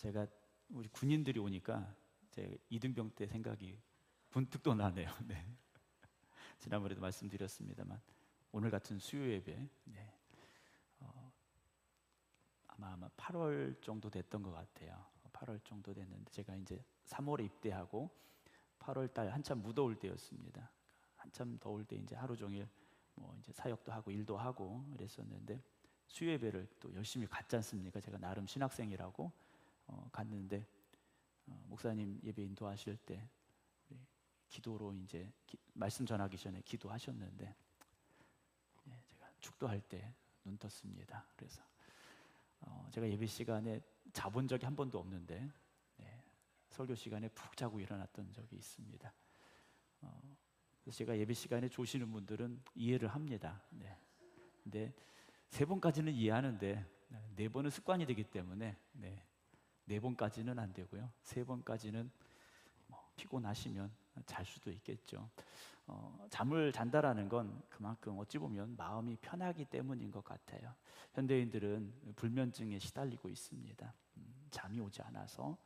제가 우리 군인들이 오니까 제 이등병 때 생각이 분뜩 또 나네요. 네. 지난번에도 말씀드렸습니다만 오늘 같은 수요 예배, 네. 아마 8월 정도 됐던 것 같아요. 8월 정도 됐는데 제가 이제 3월에 입대하고 8월 달 한참 무더울 때였습니다. 한참 더울 때 이제 하루 종일 뭐 이제 사역도 하고 일도 하고 그랬었는데 수요 예배를 또 열심히 갔지 않습니까? 제가 나름 신학생이라고 갔는데 목사님 예배 인도하실 때 우리 기도로 이제 말씀 전하기 전에 기도하셨는데 제가 축도할 때 눈 떴습니다. 그래서 제가 예배 시간에 자본 적이 한 번도 없는데 설교 시간에 푹 자고 일어났던 적이 있습니다. 그래서 제가 예배 시간에 조시는 분들은 이해를 합니다. 근데 3번까지는 이해하는데 4번은 습관이 되기 때문에 4번까지는 안 되고요. 3번까지는 피곤하시면 잘 수도 있겠죠. 잠을 잔다라는 건 그만큼 어찌 보면 마음이 편하기 때문인 것 같아요. 현대인들은 불면증에 시달리고 있습니다. 잠이 오지 않아서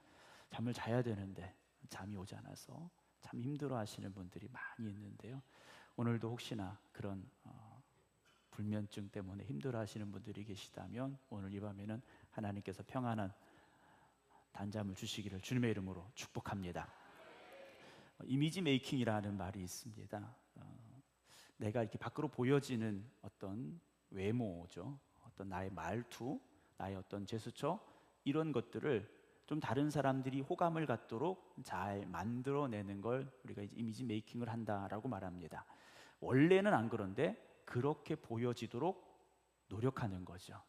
잠을 자야 되는데 잠이 오지 않아서 참 힘들어 하시는 분들이 많이 있는데요. 오늘도 혹시나 그런 불면증 때문에 힘들어 하시는 분들이 계시다면 오늘 이 밤에는 하나님께서 평안한 단잠을 주시기를 주님의 이름으로 축복합니다. 이미지 메이킹이라는 말이 있습니다. 내가 이렇게 밖으로 보여지는 어떤 외모죠, 어떤 나의 말투, 나의 어떤 제스처, 이런 것들을 좀 다른 사람들이 호감을 갖도록 잘 만들어내는 걸 우리가 이제 이미지 메이킹을 한다라고 말합니다. 원래는 안 그런데 그렇게 보여지도록 노력하는 거죠.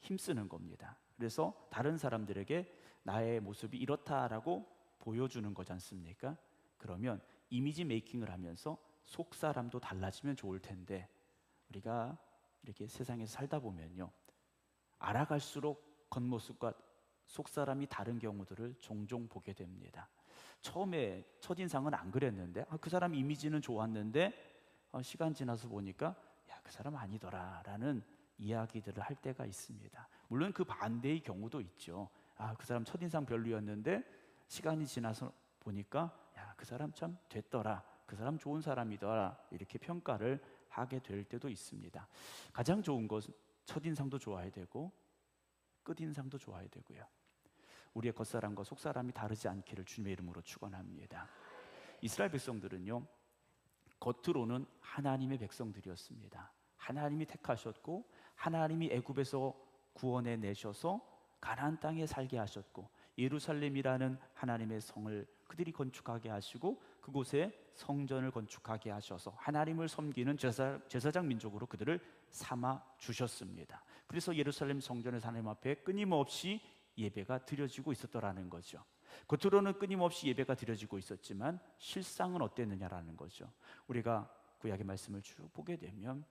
힘쓰는 겁니다. 그래서 다른 사람들에게 나의 모습이 이렇다라고 보여주는 거지 않습니까? 그러면 이미지 메이킹을 하면서 속 사람도 달라지면 좋을 텐데 우리가 이렇게 세상에서 살다 보면요, 알아갈수록 겉모습과 속 사람이 다른 경우들을 종종 보게 됩니다. 처음에 첫인상은 안 그랬는데 그 사람 이미지는 좋았는데 시간 지나서 보니까 야, 그 사람 아니더라 라는 이야기들을 할 때가 있습니다. 물론 그 반대의 경우도 있죠. 그 사람 첫인상 별로였는데 시간이 지나서 보니까 야, 그 사람 참 됐더라, 그 사람 좋은 사람이더라, 이렇게 평가를 하게 될 때도 있습니다. 가장 좋은 것은 첫인상도 좋아야 되고 끝인상도 좋아야 되고요. 우리의 겉사람과 속사람이 다르지 않기를 주님의 이름으로 축원합니다. 이스라엘 백성들은요, 겉으로는 하나님의 백성들이었습니다. 하나님이 택하셨고 하나님이 애굽에서 구원해 내셔서 가나안 땅에 살게 하셨고 예루살렘이라는 하나님의 성을 그들이 건축하게 하시고 그곳에 성전을 건축하게 하셔서 하나님을 섬기는 제사장 민족으로 그들을 삼아 주셨습니다. 그래서 예루살렘 성전에서 하나님 앞에 끊임없이 예배가 드려지고 있었더라는 거죠. 겉으로는 끊임없이 예배가 드려지고 있었지만 실상은 어땠느냐라는 거죠. 우리가 구약의 말씀을 쭉 보게 되면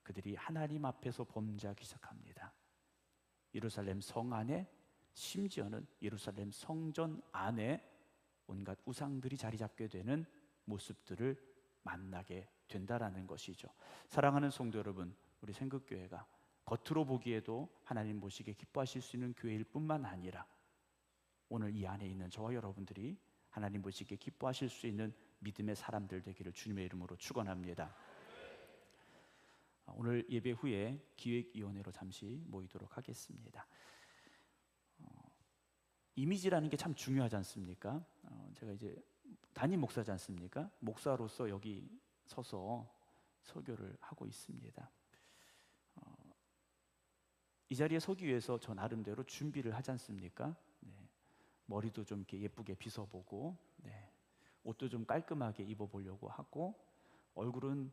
그들이 하나님 앞에서 범죄하기 시작합니다. 예루살렘 성 안에, 심지어는 예루살렘 성전 안에 온갖 우상들이 자리 잡게 되는 모습들을 만나게 된다라는 것이죠. 사랑하는 성도 여러분, 우리 생극교회가 겉으로 보기에도 하나님 보시기에 기뻐하실 수 있는 교회일 뿐만 아니라 오늘 이 안에 있는 저와 여러분들이 하나님 보시기에 기뻐하실 수 있는 믿음의 사람들 되기를 주님의 이름으로 축원합니다. 오늘 예배 후에 기획위원회로 잠시 모이도록 하겠습니다. 이미지라는 게 참 중요하지 않습니까? 제가 이제 담임 목사지 않습니까? 목사로서 여기 서서 설교를 하고 있습니다. 이 자리에 서기 위해서 저 나름대로 준비를 하지 않습니까? 머리도 좀 이렇게 예쁘게 빗어보고, 옷도 좀 깔끔하게 입어보려고 하고, 얼굴은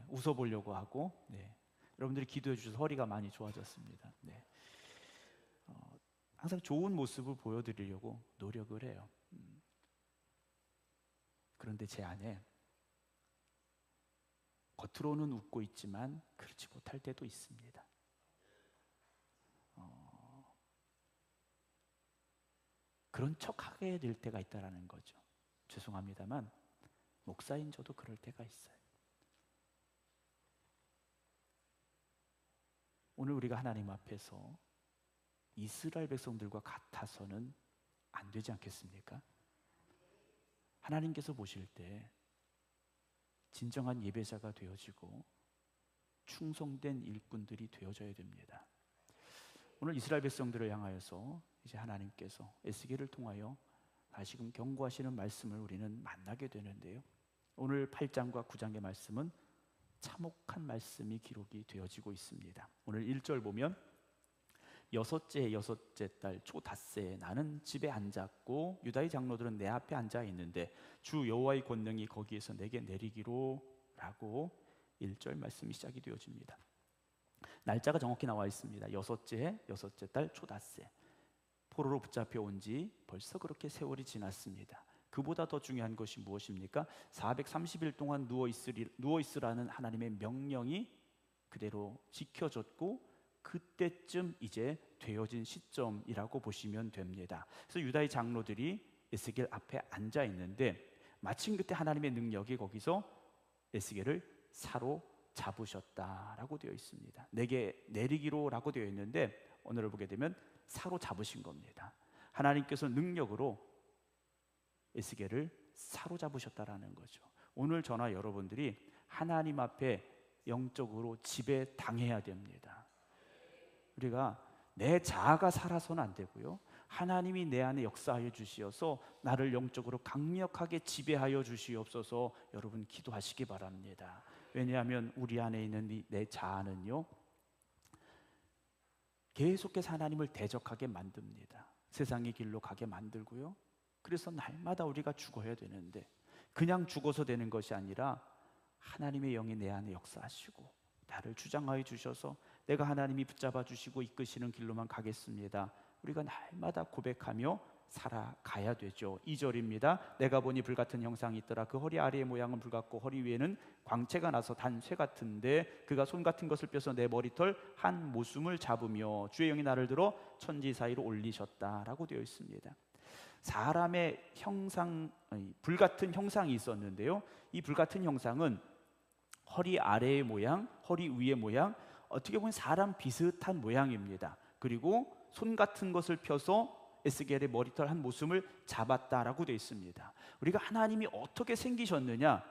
웃어보려고 하고, 여러분들이 기도해 주셔서 허리가 많이 좋아졌습니다. 항상 좋은 모습을 보여드리려고 노력을 해요. 그런데 제 안에 겉으로는 웃고 있지만 그렇지 못할 때도 있습니다. 그런 척하게 될 때가 있다는 거죠. 죄송합니다만 목사인 저도 그럴 때가 있어요. 오늘 우리가 하나님 앞에서 이스라엘 백성들과 같아서는 안 되지 않겠습니까? 하나님께서 보실 때 진정한 예배자가 되어지고 충성된 일꾼들이 되어져야 됩니다. 오늘 이스라엘 백성들을 향하여서 이제 하나님께서 에스겔을 통하여 다시금 경고하시는 말씀을 우리는 만나게 되는데요, 오늘 8장과 9장의 말씀은 참혹한 말씀이 기록이 되어지고 있습니다. 오늘 1절 보면 여섯째 달 초닷새 나는 집에 앉았고 유다의 장로들은 내 앞에 앉아 있는데 주 여호와의 권능이 거기에서 내게 내리기로 라고 1절 말씀이 시작이 되어집니다. 날짜가 정확히 나와 있습니다. 여섯째 달 초닷새. 포로로 붙잡혀 온 지 벌써 그렇게 세월이 지났습니다. 그보다 더 중요한 것이 무엇입니까? 430일 동안 누워 있으라는 하나님의 명령이 그대로 지켜졌고 그때쯤 이제 되어진 시점이라고 보시면 됩니다. 그래서 유다의 장로들이 에스겔 앞에 앉아 있는데 마침 그때 하나님의 능력이 거기서 에스겔을 사로잡으셨다라고 되어 있습니다. 내게 내리기로라고 되어 있는데 오늘을 보게 되면 사로잡으신 겁니다. 하나님께서 능력으로 에스겔을 사로잡으셨다라는 거죠. 오늘 저나 여러분들이 하나님 앞에 영적으로 지배당해야 됩니다. 우리가 내 자아가 살아서는 안 되고요, 하나님이 내 안에 역사하여 주시어서 나를 영적으로 강력하게 지배하여 주시옵소서 여러분 기도하시기 바랍니다. 왜냐하면 우리 안에 있는 내 자아는요 계속해서 하나님을 대적하게 만듭니다. 세상의 길로 가게 만들고요, 그래서 날마다 우리가 죽어야 되는데 그냥 죽어서 되는 것이 아니라 하나님의 영이 내 안에 역사하시고 나를 주장하여 주셔서 내가 하나님이 붙잡아 주시고 이끄시는 길로만 가겠습니다. 우리가 날마다 고백하며 살아가야 되죠. 2절입니다. 내가 보니 불같은 형상이 있더라. 그 허리 아래의 모양은 불같고 허리 위에는 광채가 나서 단 쇠 같은데 그가 손 같은 것을 펴서 내 머리털 한 모숨을 잡으며 주의 영이 나를 들어 천지 사이로 올리셨다라고 되어 있습니다. 사람의 형상, 불같은 형상이 있었는데요, 이 불같은 형상은 허리 아래의 모양, 허리 위의 모양, 어떻게 보면 사람 비슷한 모양입니다. 그리고 손 같은 것을 펴서 에스겔의 머리털 한 모숨을 잡았다라고 되어 있습니다. 우리가 하나님이 어떻게 생기셨느냐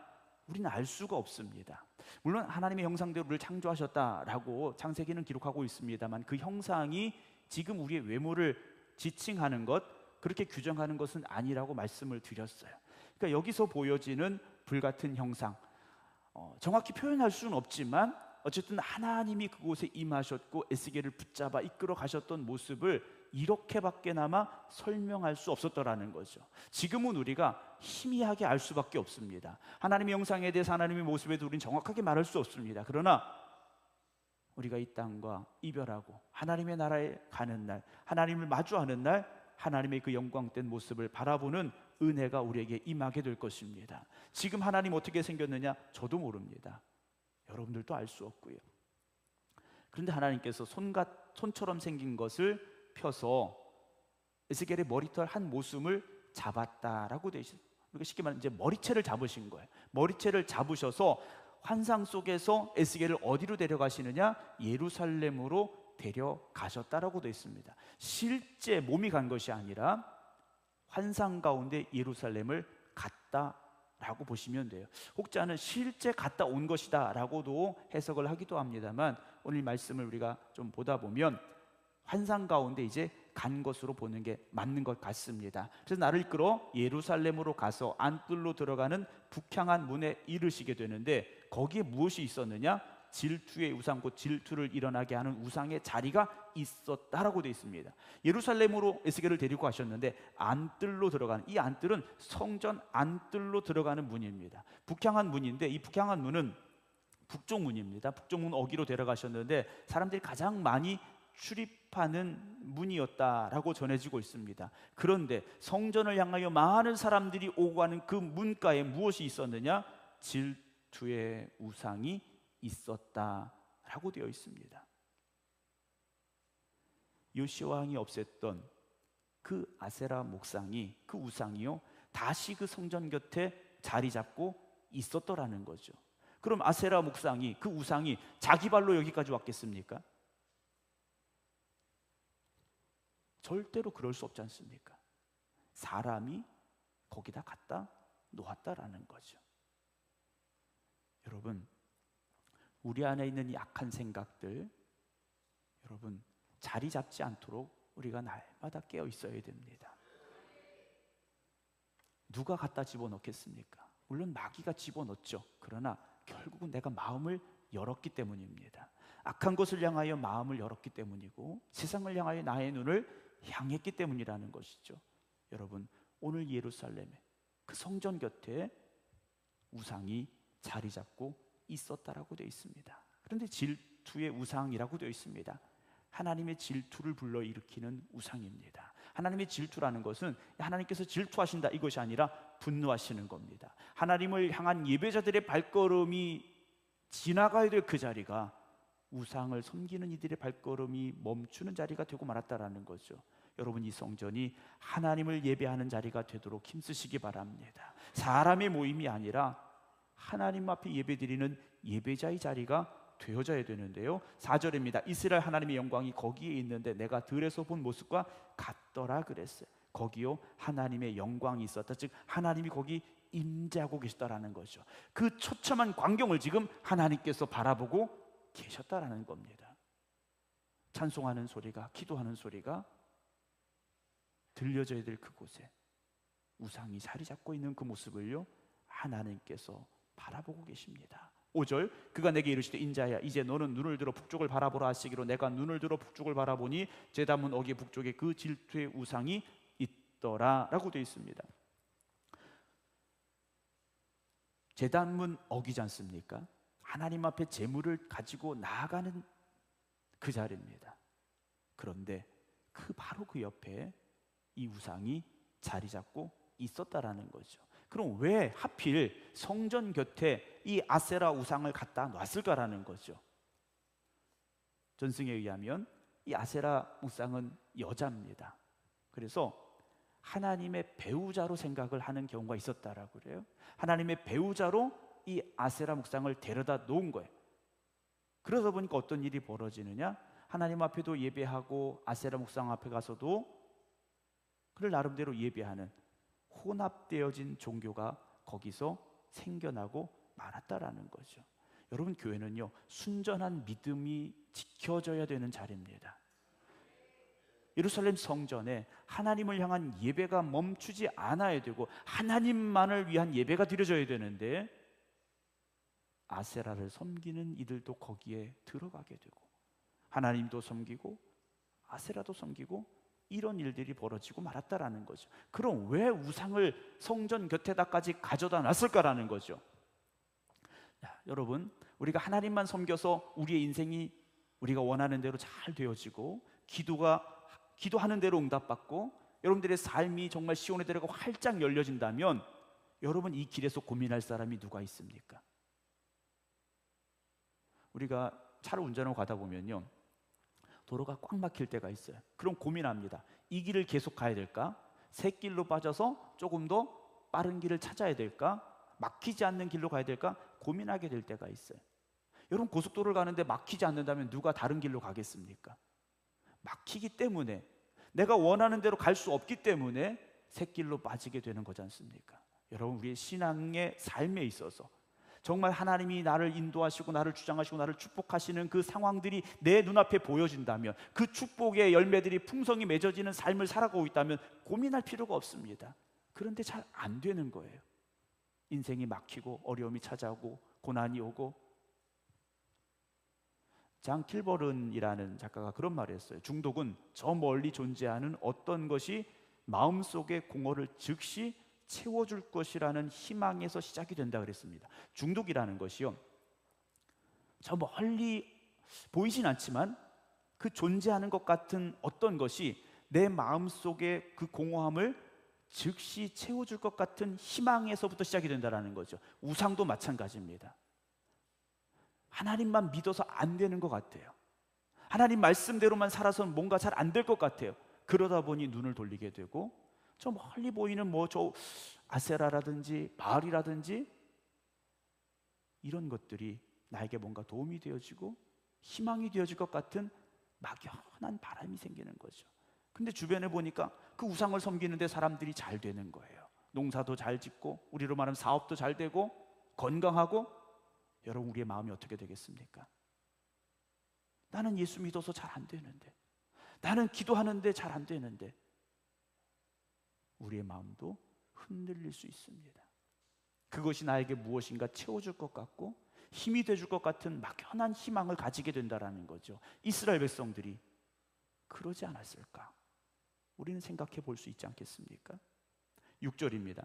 우리는 알 수가 없습니다. 물론 하나님의 형상대로 우리를 창조하셨다라고 창세기는 기록하고 있습니다만 그 형상이 지금 우리의 외모를 지칭하는 것, 그렇게 규정하는 것은 아니라고 말씀을 드렸어요. 그러니까 여기서 보여지는 불같은 형상, 정확히 표현할 수는 없지만 어쨌든 하나님이 그곳에 임하셨고 에스겔을 붙잡아 이끌어 가셨던 모습을 이렇게밖에나마 설명할 수 없었더라는 거죠. 지금은 우리가 희미하게 알 수밖에 없습니다. 하나님의 형상에 대해서 하나님의 모습에 대해서 우리는 정확하게 말할 수 없습니다. 그러나 우리가 이 땅과 이별하고 하나님의 나라에 가는 날, 하나님을 마주하는 날 하나님의 그 영광된 모습을 바라보는 은혜가 우리에게 임하게 될 것입니다. 지금 하나님 어떻게 생겼느냐 저도 모릅니다. 여러분들도 알 수 없고요. 그런데 하나님께서 손처럼 생긴 것을 펴서 에스겔의 머리털 한 모숨을 잡았다라고 되어 있어요. 그러니까 쉽게 말하면 이제 머리채를 잡으신 거예요. 머리채를 잡으셔서 환상 속에서 에스겔을 어디로 데려가시느냐? 예루살렘으로 데려가셨다라고 되어 있습니다. 실제 몸이 간 것이 아니라 환상 가운데 예루살렘을 갔다라고 보시면 돼요. 혹자는 실제 갔다 온 것이다 라고도 해석을 하기도 합니다만 오늘 말씀을 우리가 좀 보다 보면 환상 가운데 이제 간 것으로 보는 게 맞는 것 같습니다. 그래서 나를 이끌어 예루살렘으로 가서 안뜰로 들어가는 북향한 문에 이르시게 되는데 거기에 무엇이 있었느냐? 질투의 우상, 곧 질투를 일어나게 하는 우상의 자리가 있었다라고 되어 있습니다. 예루살렘으로 에스겔을 데리고 가셨는데 안뜰로 들어가는, 이 안뜰은 성전 안뜰로 들어가는 문입니다. 북향한 문인데 이 북향한 문은 북쪽 문입니다. 북쪽 문 어기로 데려가셨는데 사람들이 가장 많이 출입하는 문이었다라고 전해지고 있습니다. 그런데 성전을 향하여 많은 사람들이 오고 가는 그 문가에 무엇이 있었느냐? 질투의 우상이 있었다라고 되어 있습니다. 요시야 왕이 없앴던 그 아세라 목상이, 그 우상이요 다시 그 성전 곁에 자리 잡고 있었더라는 거죠. 그럼 아세라 목상이, 그 우상이 자기 발로 여기까지 왔겠습니까? 절대로 그럴 수 없지 않습니까? 사람이 거기다 갖다 놓았다라는 거죠. 여러분, 우리 안에 있는 약한 생각들, 여러분 자리 잡지 않도록 우리가 날마다 깨어 있어야 됩니다. 누가 갖다 집어넣겠습니까? 물론 마귀가 집어넣죠. 그러나 결국은 내가 마음을 열었기 때문입니다. 악한 것을 향하여 마음을 열었기 때문이고 세상을 향하여 나의 눈을 향했기 때문이라는 것이죠. 여러분, 오늘 예루살렘에 그 성전 곁에 우상이 자리 잡고 있었다라고 되어 있습니다. 그런데 질투의 우상이라고 되어 있습니다. 하나님의 질투를 불러일으키는 우상입니다. 하나님의 질투라는 것은 하나님께서 질투하신다 이것이 아니라 분노하시는 겁니다. 하나님을 향한 예배자들의 발걸음이 지나가야 될 그 자리가 우상을 섬기는 이들의 발걸음이 멈추는 자리가 되고 말았다라는 거죠. 여러분, 이 성전이 하나님을 예배하는 자리가 되도록 힘쓰시기 바랍니다. 사람의 모임이 아니라 하나님 앞에 예배드리는 예배자의 자리가 되어져야 되는데요. 4절입니다. 이스라엘 하나님의 영광이 거기에 있는데 내가 들에서 본 모습과 같더라 그랬어요. 거기요 하나님의 영광이 있었다. 즉 하나님이 거기 임재하고 계시다라는 거죠. 그 처참한 광경을 지금 하나님께서 바라보고 계셨다라는 겁니다. 찬송하는 소리가, 기도하는 소리가 들려져야 될 그곳에 우상이 자리 잡고 있는 그 모습을요 하나님께서 바라보고 계십니다. 5절, 그가 내게 이르시되 인자야 이제 너는 눈을 들어 북쪽을 바라보라 하시기로 내가 눈을 들어 북쪽을 바라보니 제단문 어귀 북쪽에 그 질투의 우상이 있더라 라고 되어 있습니다. 제단문 어귀지 않습니까? 하나님 앞에 제물을 가지고 나아가는 그 자리입니다. 그런데 바로 그 옆에 이 우상이 자리 잡고 있었다라는 거죠. 그럼 왜 하필 성전 곁에 이 아세라 우상을 갖다 놨을까라는 거죠. 전승에 의하면 이 아세라 우상은 여자입니다. 그래서 하나님의 배우자로 생각을 하는 경우가 있었다라고 그래요. 하나님의 배우자로 이 아세라 우상을 데려다 놓은 거예요. 그러다 보니까 어떤 일이 벌어지느냐, 하나님 앞에도 예배하고 아세라 우상 앞에 가서도 그를 나름대로 예배하는 혼합되어진 종교가 거기서 생겨나고 말았다라는 거죠. 여러분, 교회는요 순전한 믿음이 지켜져야 되는 자리입니다. 예루살렘 성전에 하나님을 향한 예배가 멈추지 않아야 되고 하나님만을 위한 예배가 드려져야 되는데 아세라를 섬기는 이들도 거기에 들어가게 되고 하나님도 섬기고 아세라도 섬기고 이런 일들이 벌어지고 말았다라는 거죠. 그럼 왜 우상을 성전 곁에다까지 가져다 놨을까라는 거죠. 야, 여러분, 우리가 하나님만 섬겨서 우리의 인생이 우리가 원하는 대로 잘 되어지고 기도하는 대로 응답받고 여러분들의 삶이 정말 시온의 대로가 활짝 열려진다면 여러분, 이 길에서 고민할 사람이 누가 있습니까? 우리가 차를 운전하고 가다 보면요 도로가 꽉 막힐 때가 있어요. 그럼 고민합니다. 이 길을 계속 가야 될까? 새 길로 빠져서 조금 더 빠른 길을 찾아야 될까? 막히지 않는 길로 가야 될까? 고민하게 될 때가 있어요. 여러분, 고속도로를 가는데 막히지 않는다면 누가 다른 길로 가겠습니까? 막히기 때문에, 내가 원하는 대로 갈 수 없기 때문에 새 길로 빠지게 되는 거지 않습니까? 여러분, 우리의 신앙의 삶에 있어서 정말 하나님이 나를 인도하시고 나를 주장하시고 나를 축복하시는 그 상황들이 내 눈앞에 보여진다면, 그 축복의 열매들이 풍성히 맺어지는 삶을 살아가고 있다면 고민할 필요가 없습니다. 그런데 잘 안 되는 거예요. 인생이 막히고 어려움이 찾아오고 고난이 오고. 장 킬버른이라는 작가가 그런 말을 했어요. 중독은 저 멀리 존재하는 어떤 것이 마음속의 공허를 즉시 채워줄 것이라는 희망에서 시작이 된다 그랬습니다. 중독이라는 것이요 저 멀리 보이진 않지만 그 존재하는 것 같은 어떤 것이 내 마음속의 그 공허함을 즉시 채워줄 것 같은 희망에서부터 시작이 된다는 거죠. 우상도 마찬가지입니다. 하나님만 믿어서 안 되는 것 같아요. 하나님 말씀대로만 살아서는 뭔가 잘 안 될 것 같아요. 그러다 보니 눈을 돌리게 되고 저 멀리 보이는 저 아세라라든지 바알이라든지 이런 것들이 나에게 뭔가 도움이 되어지고 희망이 되어질 것 같은 막연한 바람이 생기는 거죠. 근데 주변에 보니까 그 우상을 섬기는데 사람들이 잘 되는 거예요. 농사도 잘 짓고, 우리로 말하면 사업도 잘 되고, 건강하고. 여러분, 우리의 마음이 어떻게 되겠습니까? 나는 예수 믿어서 잘 안 되는데, 나는 기도하는데 잘 안 되는데, 우리의 마음도 흔들릴 수 있습니다. 그것이 나에게 무엇인가 채워줄 것 같고 힘이 돼줄 것 같은 막연한 희망을 가지게 된다는 거죠. 이스라엘 백성들이 그러지 않았을까? 우리는 생각해 볼 수 있지 않겠습니까? 6절입니다.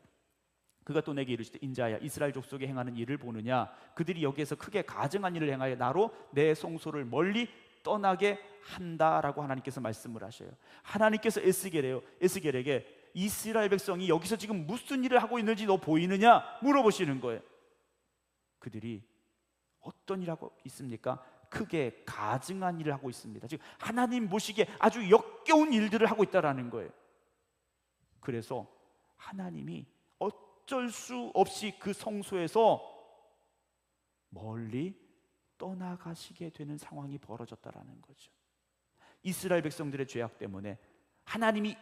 그가 또 내게 이르시되 인자야, 이스라엘 족속에 행하는 일을 보느냐? 그들이 여기에서 크게 가증한 일을 행하여 나로 내 성소를 멀리 떠나게 한다라고 하나님께서 말씀을 하셔요. 하나님께서 에스겔에게 이스라엘 백성이 여기서 지금 무슨 일을 하고 있는지 너 보이느냐? 물어보시는 거예요. 그들이 어떤 일을 하고 있습니까? 크게 가증한 일을 하고 있습니다. 지금 하나님 보시기에 아주 역겨운 일들을 하고 있다는 거예요. 그래서 하나님이 어쩔 수 없이 그 성소에서 멀리 떠나가시게 되는 상황이 벌어졌다는 거죠. 이스라엘 백성들의 죄악 때문에 하나님의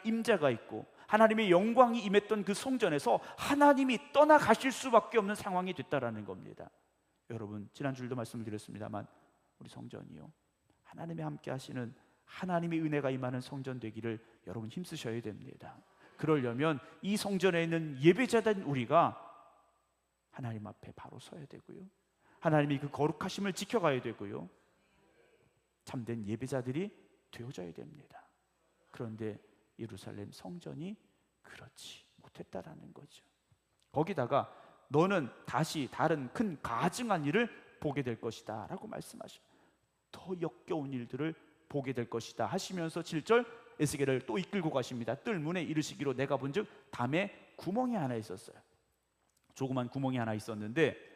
임재가 있고 하나님의 영광이 임했던 그 성전에서 하나님이 떠나가실 수밖에 없는 상황이 됐다라는 겁니다. 여러분, 지난주에도 말씀을 드렸습니다만 우리 성전이요, 하나님이 함께 하시는 하나님의 은혜가 임하는 성전 되기를 여러분 힘쓰셔야 됩니다. 그러려면 이 성전에 있는 예배자된 우리가 하나님 앞에 바로 서야 되고요, 하나님이 그 거룩하심을 지켜가야 되고요, 참된 예배자들이 되어져야 됩니다. 그런데 예루살렘 성전이 그렇지 못했다라는 거죠. 거기다가 너는 다시 다른 큰 가증한 일을 보게 될 것이다 라고 말씀하셔요. 더 역겨운 일들을 보게 될 것이다 하시면서 7절 에스겔을 또 이끌고 가십니다. 뜰문에 이르시기로 내가 본즉 담에 구멍이 하나 있었어요. 조그만 구멍이 하나 있었는데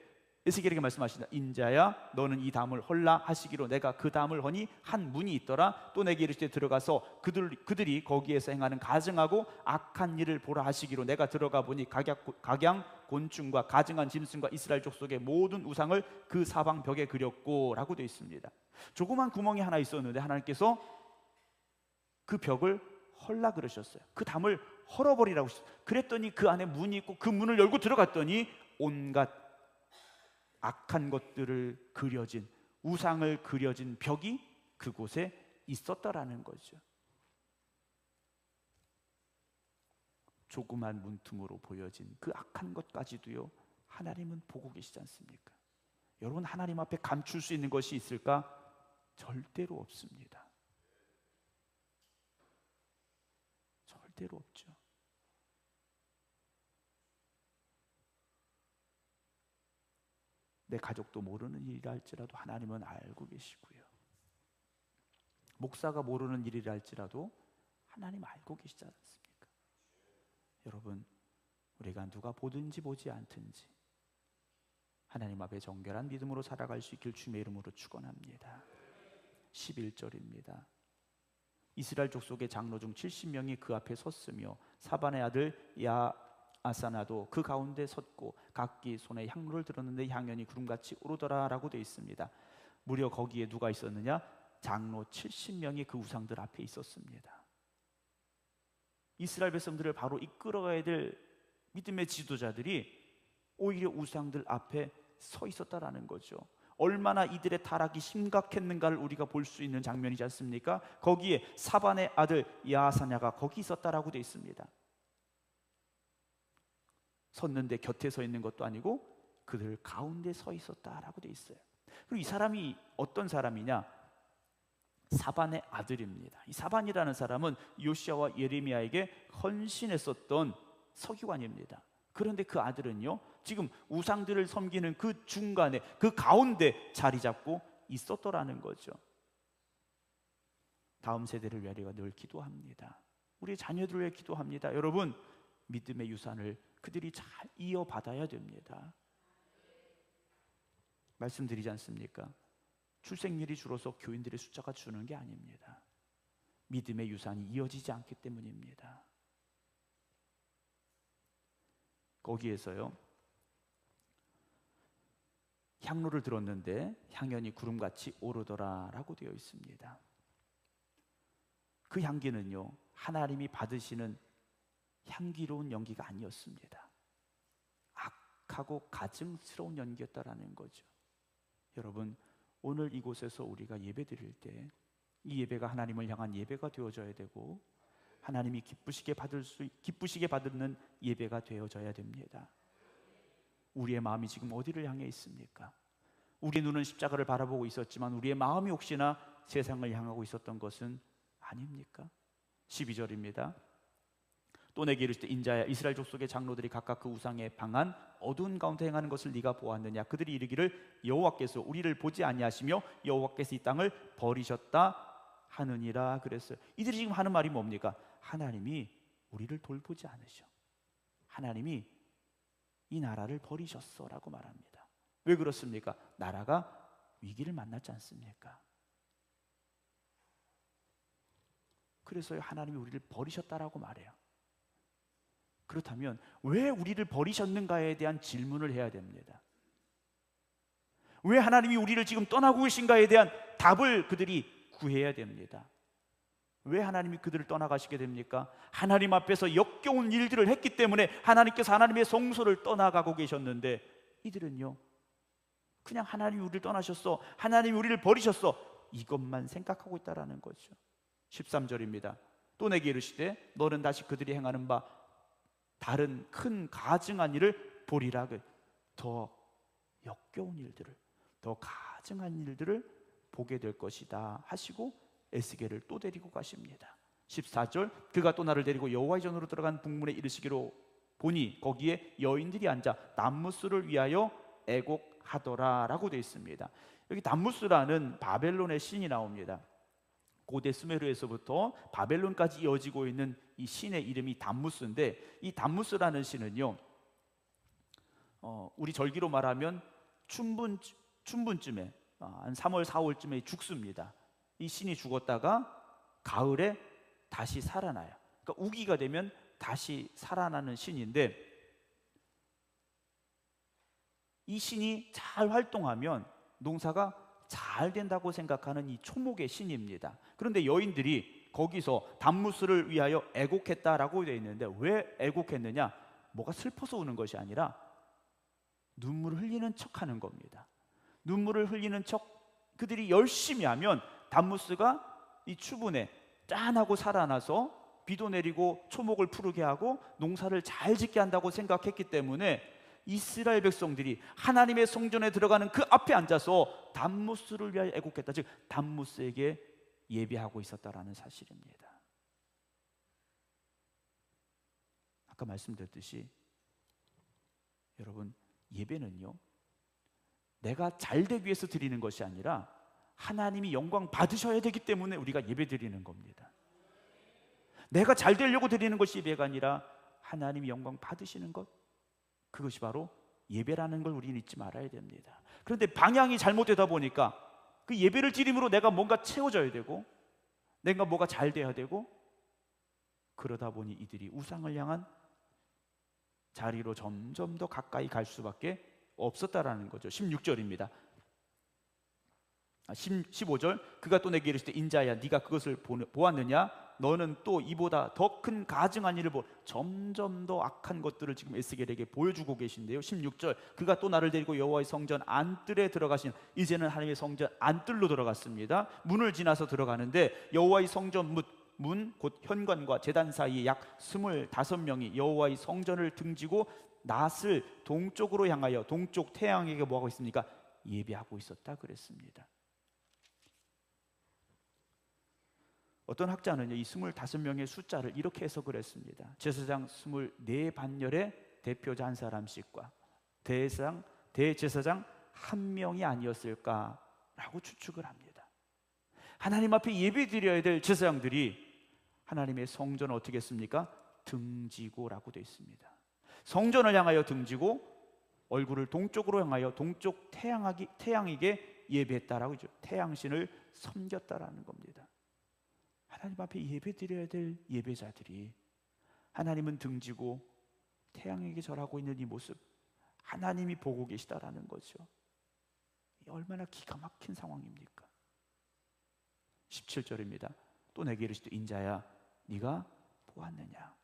에스겔에게 말씀하신다. 인자야, 너는 이 담을 헐라 하시기로 내가 그 담을 허니 한 문이 있더라. 또 내게 이르시되 들어가서 그들이 거기에서 행하는 가증하고 악한 일을 보라 하시기로 내가 들어가 보니 각양 곤충과 가증한 짐승과 이스라엘 족속의 모든 우상을 그 사방 벽에 그렸고 라고 되어 있습니다. 조그만 구멍이 하나 있었는데 하나님께서 그 벽을 헐라 그러셨어요. 그 담을 헐어버리라고 하셨어요. 그랬더니 그 안에 문이 있고 그 문을 열고 들어갔더니 온갖 악한 것들을 그려진, 우상을 그려진 벽이 그곳에 있었다라는 거죠. 조그만 문틈으로 보여진 그 악한 것까지도요, 하나님은 보고 계시지 않습니까? 여러분, 하나님 앞에 감출 수 있는 것이 있을까? 절대로 없습니다. 절대로 없죠. 내 가족도 모르는 일이라 할지라도 하나님은 알고 계시고요, 목사가 모르는 일이라 할지라도 하나님 알고 계시지 않습니까? 여러분, 우리가 누가 보든지 보지 않든지 하나님 앞에 정결한 믿음으로 살아갈 수 있길 주님의 이름으로 축원합니다. 11절입니다. 이스라엘 족속의 장로 중 70명이 그 앞에 섰으며 사반의 아들 야아사나도 그 가운데 섰고 각기 손에 향로를 들었는데 향연이 구름같이 오르더라 라고 되어 있습니다. 무려 거기에 누가 있었느냐? 장로 70명이 그 우상들 앞에 있었습니다. 이스라엘 백성들을 바로 이끌어가야 될 믿음의 지도자들이 오히려 우상들 앞에 서 있었다라는 거죠. 얼마나 이들의 타락이 심각했는가를 우리가 볼 수 있는 장면이지 않습니까? 거기에 사반의 아들 야사냐가 거기 있었다라고 되어 있습니다. 섰는데 곁에 서 있는 것도 아니고 그들 가운데 서 있었다라고 되어 있어요. 그리고 이 사람이 어떤 사람이냐? 사반의 아들입니다. 이 사반이라는 사람은 요시야와 예레미야에게 헌신했었던 서기관입니다. 그런데 그 아들은요, 지금 우상들을 섬기는 그 중간에, 그 가운데 자리 잡고 있었더라는 거죠. 다음 세대를 위하여 늘 기도합니다. 우리 자녀들을 위해 기도합니다. 여러분, 믿음의 유산을 그들이 잘 이어받아야 됩니다. 말씀드리지 않습니까? 출생률이 줄어서 교인들의 숫자가 주는 게 아닙니다. 믿음의 유산이 이어지지 않기 때문입니다. 거기에서요, 향로를 들었는데 향연이 구름같이 오르더라 라고 되어 있습니다. 그 향기는요, 하나님이 받으시는 향기로운 연기가 아니었습니다. 악하고 가증스러운 연기였다라는 거죠. 여러분, 오늘 이곳에서 우리가 예배 드릴 때 이 예배가 하나님을 향한 예배가 되어져야 되고, 하나님이 기쁘시게 받는 예배가 되어져야 됩니다. 우리의 마음이 지금 어디를 향해 있습니까? 우리의 눈은 십자가를 바라보고 있었지만 우리의 마음이 혹시나 세상을 향하고 있었던 것은 아닙니까? 12절입니다. 또 내게 이르시되 인자야, 이스라엘 족속의 장로들이 각각 그 우상에 방한 어두운 가운데 행하는 것을 네가 보았느냐? 그들이 이르기를 여호와께서 우리를 보지 아니하시며 여호와께서 이 땅을 버리셨다 하느니라 그랬어요. 이들이 지금 하는 말이 뭡니까? 하나님이 우리를 돌보지 않으셔, 하나님이 이 나라를 버리셨어 라고 말합니다. 왜 그렇습니까? 나라가 위기를 만났지 않습니까? 그래서 하나님이 우리를 버리셨다라고 말해요. 그렇다면 왜 우리를 버리셨는가에 대한 질문을 해야 됩니다. 왜 하나님이 우리를 지금 떠나고 계신가에 대한 답을 그들이 구해야 됩니다. 왜 하나님이 그들을 떠나가시게 됩니까? 하나님 앞에서 역겨운 일들을 했기 때문에 하나님께서 하나님의 성소를 떠나가고 계셨는데, 이들은요 그냥 하나님이 우리를 떠나셨어, 하나님이 우리를 버리셨어, 이것만 생각하고 있다라는 거죠. 13절입니다. 또 내게 이르시되 너는 다시 그들이 행하는 바 다른 큰 가증한 일을 보리라. 더 역겨운 일들을, 더 가증한 일들을 보게 될 것이다 하시고 에스겔을 또 데리고 가십니다. 14절, 그가 또 나를 데리고 여호와의 전으로 들어간 북문에 이르시기로 보니 거기에 여인들이 앉아 담무스를 위하여 애곡하더라 라고 되어 있습니다. 여기 담무스라는 바벨론의 신이 나옵니다. 고대 수메르에서부터 바벨론까지 이어지고 있는 이 신의 이름이 담무스인데, 이 담무스라는 신은요 우리 절기로 말하면 춘분쯤에 한 3월 4월쯤에 죽습니다. 이 신이 죽었다가 가을에 다시 살아나요. 그러니까 우기가 되면 다시 살아나는 신인데, 이 신이 잘 활동하면 농사가 잘 된다고 생각하는 이 초목의 신입니다. 그런데 여인들이 거기서 담무스를 위하여 애곡했다라고 되어 있는데, 왜 애곡했느냐? 뭐가 슬퍼서 우는 것이 아니라 눈물을 흘리는 척하는 겁니다. 눈물을 흘리는 척 그들이 열심히 하면 담무스가 이 추분에 짠하고 살아나서 비도 내리고 초목을 푸르게 하고 농사를 잘 짓게 한다고 생각했기 때문에 이스라엘 백성들이 하나님의 성전에 들어가는 그 앞에 앉아서 담무스를 위하여 애곡했다, 즉 담무스에게 예배하고 있었다라는 사실입니다. 아까 말씀드렸듯이 여러분, 예배는요 내가 잘되기 위해서 드리는 것이 아니라 하나님이 영광 받으셔야 되기 때문에 우리가 예배 드리는 겁니다. 내가 잘 되려고 드리는 것이 예배가 아니라 하나님이 영광 받으시는 것, 그것이 바로 예배라는 걸 우리는 잊지 말아야 됩니다. 그런데 방향이 잘못되다 보니까 그 예배를 드림으로 내가 뭔가 채워져야 되고 내가 뭐가 잘 돼야 되고, 그러다 보니 이들이 우상을 향한 자리로 점점 더 가까이 갈 수밖에 없었다라는 거죠. 16절입니다. 15절, 그가 또 내게 이르시되 인자야, 네가 그것을 보았느냐? 너는 또 이보다 더 큰 가증한 일을 점점 더 악한 것들을 지금 에스겔에게 보여주고 계신데요. 16절, 그가 또 나를 데리고 여호와의 성전 안뜰에 들어가신, 이제는 하나님의 성전 안뜰로 들어갔습니다. 문을 지나서 들어가는데 여호와의 성전 문 곧 현관과 제단 사이에 약 25명이 여호와의 성전을 등지고 낫을 동쪽으로 향하여 동쪽 태양에게 뭐하고 있습니까? 예배하고 있었다 그랬습니다. 어떤 학자는요 이 25명의 숫자를 이렇게 해석을 했습니다. 제사장 24반열의 대표자 한 사람씩과 대제사장 한 명이 아니었을까라고 추측을 합니다. 하나님 앞에 예배 드려야 될 제사장들이 하나님의 성전을 어떻게 했습니까? 등지고라고 되어 있습니다. 성전을 향하여 등지고 얼굴을 동쪽으로 향하여 동쪽 태양에게 예배했다라고 하죠. 태양신을 섬겼다라는 겁니다. 하나님 앞에 예배 드려야 될 예배자들이 하나님은 등지고 태양에게 절하고 있는 이 모습, 하나님이 보고 계시다라는 거죠. 얼마나 기가 막힌 상황입니까? 17절입니다. 또 내게 이르시되 인자야, 네가 보았느냐?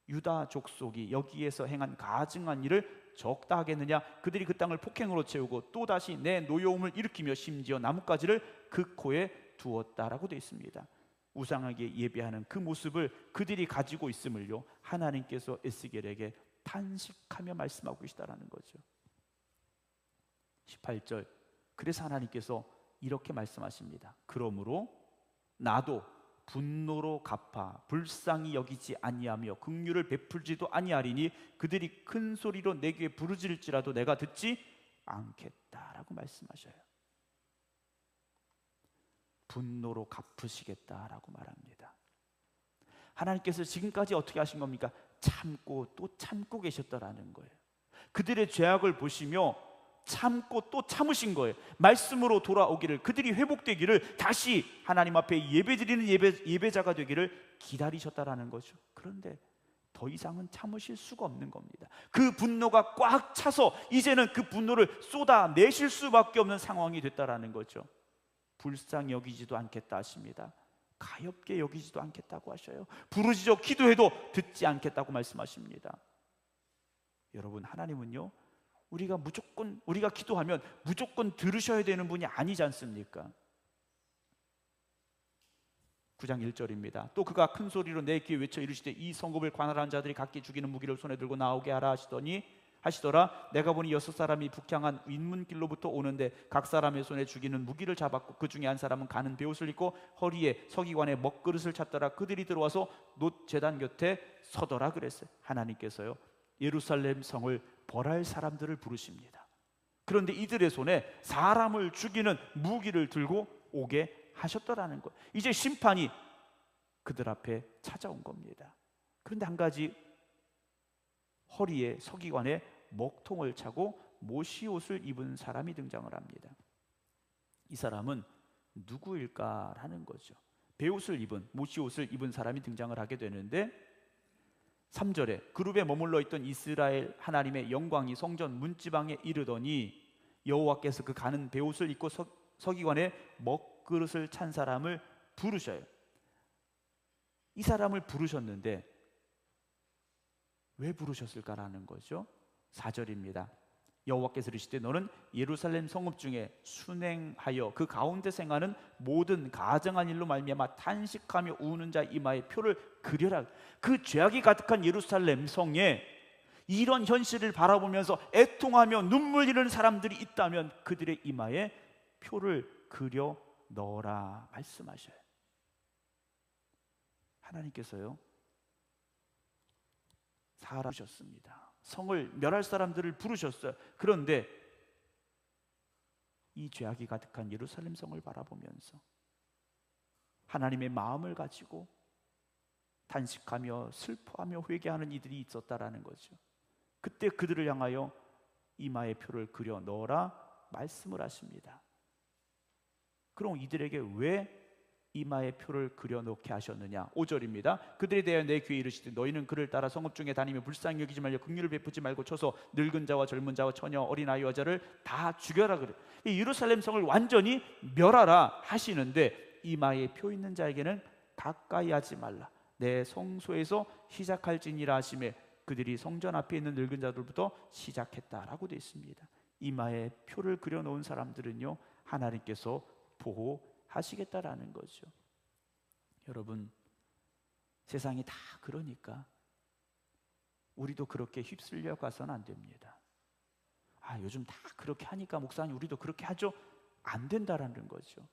유다 족속이 여기에서 행한 가증한 일을 적다 하겠느냐? 그들이 그 땅을 폭행으로 채우고 또다시 내 노여움을 일으키며 심지어 나뭇가지를 그 코에 두었다라고 되어 있습니다. 우상에게 예배하는 그 모습을 그들이 가지고 있음을요, 하나님께서 에스겔에게 탄식하며 말씀하고 계시다라는 거죠. 18절, 그래서 하나님께서 이렇게 말씀하십니다. 그러므로 나도 분노로 갚아 불쌍히 여기지 아니하며 긍휼을 베풀지도 아니하리니 그들이 큰 소리로 내게 부르짖을지라도 내가 듣지 않겠다라고 말씀하셔요. 분노로 갚으시겠다라고 말합니다. 하나님께서 지금까지 어떻게 하신 겁니까? 참고 또 참고 계셨다라는 거예요. 그들의 죄악을 보시며 참고 또 참으신 거예요. 말씀으로 돌아오기를, 그들이 회복되기를, 다시 하나님 앞에 예배드리는 예배자가 되기를 기다리셨다라는 거죠. 그런데 더 이상은 참으실 수가 없는 겁니다. 그 분노가 꽉 차서 이제는 그 분노를 쏟아내실 수밖에 없는 상황이 됐다라는 거죠. 불쌍히 여기지도 않겠다 하십니다. 가엾게 여기지도 않겠다고 하셔요. 부르짖어 기도해도 듣지 않겠다고 말씀하십니다. 여러분, 하나님은요, 우리가 기도하면 무조건 들으셔야 되는 분이 아니지 않습니까? 9장 1절입니다. 또 그가 큰 소리로 내 귀에 외쳐 이르시되 이 성읍을 관할하는 자들이 각기 죽이는 무기를 손에 들고 나오게 하라 하시더라. 내가 보니 6사람이 북향한 윗문길로부터 오는데 각 사람의 손에 죽이는 무기를 잡았고 그 중에 한 사람은 가는 베옷을 입고 허리에 서기관의 먹그릇을 찼더라. 그들이 들어와서 놋 제단 곁에 서더라 그랬어요. 하나님께서요, 예루살렘 성을 벌할 사람들을 부르십니다. 그런데 이들의 손에 사람을 죽이는 무기를 들고 오게 하셨더라는 것. 이제 심판이 그들 앞에 찾아온 겁니다. 그런데 한 가지, 허리에 서기관의 먹통을 차고 모시옷을 입은 사람이 등장을 합니다. 이 사람은 누구일까라는 거죠. 베옷을 입은, 모시옷을 입은 사람이 등장을 하게 되는데 3절에 그룹에 머물러 있던 이스라엘 하나님의 영광이 성전 문지방에 이르더니 여호와께서 그 가는 베옷을 입고 서기관의 먹그릇을 찬 사람을 부르셔요. 이 사람을 부르셨는데 왜 부르셨을까라는 거죠. 4절입니다. 여호와께서 이르시되 너는 예루살렘 성읍 중에 순행하여 그 가운데 생하는 모든 가증한 일로 말미암아 탄식하며 우는 자 이마에 표를 그려라. 그 죄악이 가득한 예루살렘 성에 이런 현실을 바라보면서 애통하며 눈물 흘리는 사람들이 있다면 그들의 이마에 표를 그려 넣어라 말씀하셔요. 하나님께서요, 사람이셨습니다. 성을 멸할 사람들을 부르셨어요. 그런데 이 죄악이 가득한 예루살렘 성을 바라보면서 하나님의 마음을 가지고 탄식하며 슬퍼하며 회개하는 이들이 있었다라는 거죠. 그때 그들을 향하여 이마에 표를 그려 넣어라 말씀을 하십니다. 그럼 이들에게 왜 이마에 표를 그려 놓게 하셨느냐? 5절입니다. 그들에 대하여 내 귀에 이르시되 너희는 그를 따라 성읍 중에 다니며 불쌍히 여기지 말고 긍휼을 베푸지 말고 쳐서 늙은 자와 젊은 자와 처녀 어린아이 여자를 다 죽여라 그래. 이 예루살렘 성을 완전히 멸하라 하시는데 이마에 표 있는 자에게는 가까이 하지 말라. 내 성소에서 시작할지니라 하시매 그들이 성전 앞에 있는 늙은 자들부터 시작했다라고 되어 있습니다. 이마에 표를 그려 놓은 사람들은요, 하나님께서 보호하시겠다라는 거죠. 여러분, 세상이 다 그러니까 우리도 그렇게 휩쓸려 가서는 안 됩니다. 요즘 다 그렇게 하니까 목사님 우리도 그렇게 하죠? 안 된다라는 거죠.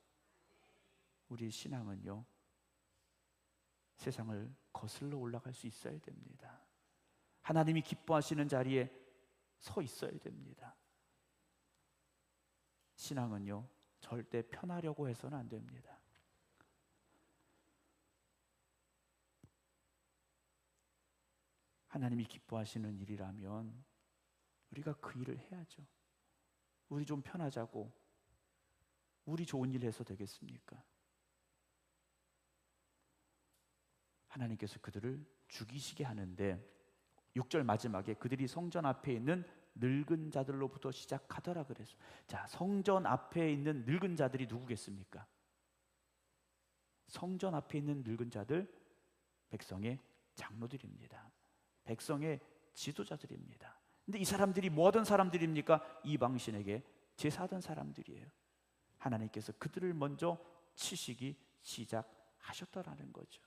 우리 신앙은요, 세상을 거슬러 올라갈 수 있어야 됩니다. 하나님이 기뻐하시는 자리에 서 있어야 됩니다. 신앙은요, 절대 편하려고 해서는 안 됩니다. 하나님이 기뻐하시는 일이라면 우리가 그 일을 해야죠. 우리 좀 편하자고 우리 좋은 일 해서 되겠습니까? 하나님께서 그들을 죽이시게 하는데 6절 마지막에 그들이 성전 앞에 있는 늙은 자들로부터 시작하더라 그랬어요. 자, 성전 앞에 있는 늙은 자들이 누구겠습니까? 성전 앞에 있는 늙은 자들, 백성의 장로들입니다. 백성의 지도자들입니다. 근데 이 사람들이 뭐 하던 사람들입니까? 이방신에게 제사하던 사람들이에요. 하나님께서 그들을 먼저 치시기 시작하셨다라는 거죠.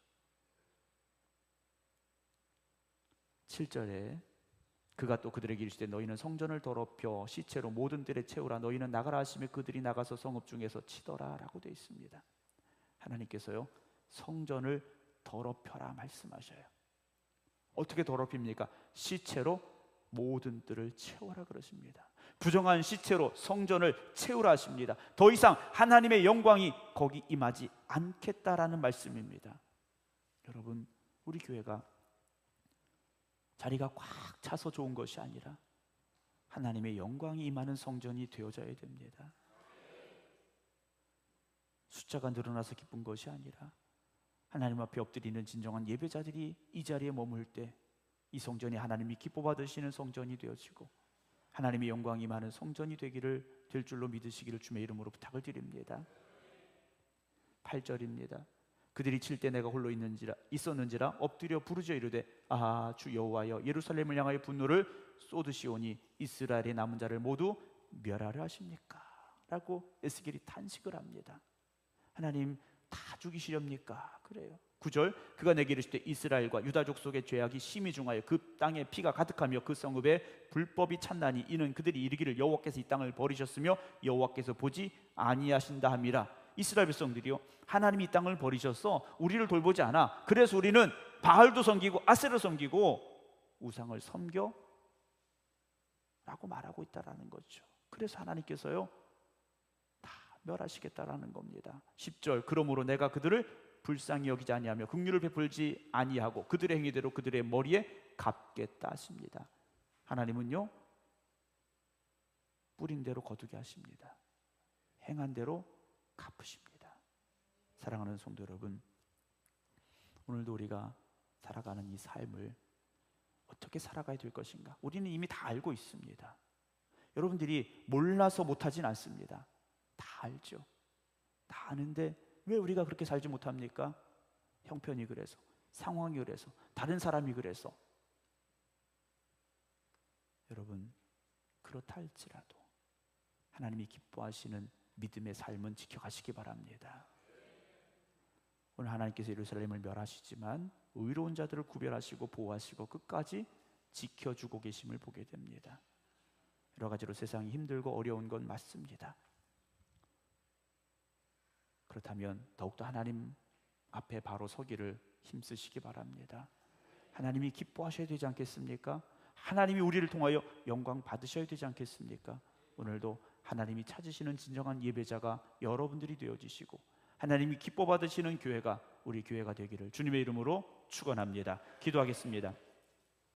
7절에 그가 또 그들에게 이르시되 너희는 성전을 더럽혀 시체로 모든 들에 채우라. 너희는 나가라 하시며 그들이 나가서 성읍 중에서 치더라 라고 되어 있습니다. 하나님께서요, 성전을 더럽혀라 말씀하셔요. 어떻게 더럽힙니까? 시체로 모든 뜰을 채워라 그러십니다. 부정한 시체로 성전을 채우라 하십니다. 더 이상 하나님의 영광이 거기 임하지 않겠다라는 말씀입니다. 여러분, 우리 교회가 자리가 꽉 차서 좋은 것이 아니라 하나님의 영광이 임하는 성전이 되어져야 됩니다. 숫자가 늘어나서 기쁜 것이 아니라 하나님 앞에 엎드리는 진정한 예배자들이 이 자리에 머물 때 이 성전이 하나님이 기뻐 받으시는 성전이 되어지고 하나님의 영광이 임하는 성전이 될 줄로 믿으시기를 주의 이름으로 부탁을 드립니다. 8절입니다. 그들이 칠 때 내가 홀로 있었는지라 엎드려 부르짖어 이르되 아하 주 여호와여 예루살렘을 향하여 분노를 쏟으시오니 이스라엘의 남은 자를 모두 멸하려 하십니까? 라고 에스겔이 탄식을 합니다. 하나님 다 죽이시렵니까? 그래요. 9절 그가 내게 이르시되 이스라엘과 유다 족속의 죄악이 심히 중하여 그 땅에 피가 가득하며 그 성읍에 불법이 찼나니 이는 그들이 이르기를 여호와께서 이 땅을 버리셨으며 여호와께서 보지 아니하신다 함이라. 이스라엘 백성들이요, 하나님이 이 땅을 버리셔서 우리를 돌보지 않아. 그래서 우리는 바알도 섬기고 아세를 섬기고 우상을 섬겨 라고 말하고 있다라는 거죠. 그래서 하나님께서요 다 멸하시겠다라는 겁니다. 10절 그러므로 내가 그들을 불쌍히 여기지 아니하며 긍휼을 베풀지 아니하고 그들의 행위대로 그들의 머리에 갚겠다 하십니다. 하나님은요 뿌린 대로 거두게 하십니다. 행한 대로 갚으십니다. 사랑하는 성도 여러분, 오늘도 우리가 살아가는 이 삶을 어떻게 살아가야 될 것인가? 우리는 이미 다 알고 있습니다. 여러분들이 몰라서 못하진 않습니다. 다 알죠. 다 아는데 왜 우리가 그렇게 살지 못합니까? 형편이 그래서, 상황이 그래서, 다른 사람이 그래서. 여러분, 그렇다 할지라도 하나님이 기뻐하시는 믿음의 삶은 지켜가시기 바랍니다. 오늘 하나님께서 예루살렘을 멸하시지만 의로운 자들을 구별하시고 보호하시고 끝까지 지켜주고 계심을 보게 됩니다. 여러 가지로 세상이 힘들고 어려운 건 맞습니다. 그렇다면 더욱더 하나님 앞에 바로 서기를 힘쓰시기 바랍니다. 하나님이 기뻐하셔야 되지 않겠습니까? 하나님이 우리를 통하여 영광 받으셔야 되지 않겠습니까? 오늘도 하나님이 찾으시는 진정한 예배자가 여러분들이 되어주시고 하나님이 기뻐 받으시는 교회가 우리 교회가 되기를 주님의 이름으로 축원합니다. 기도하겠습니다.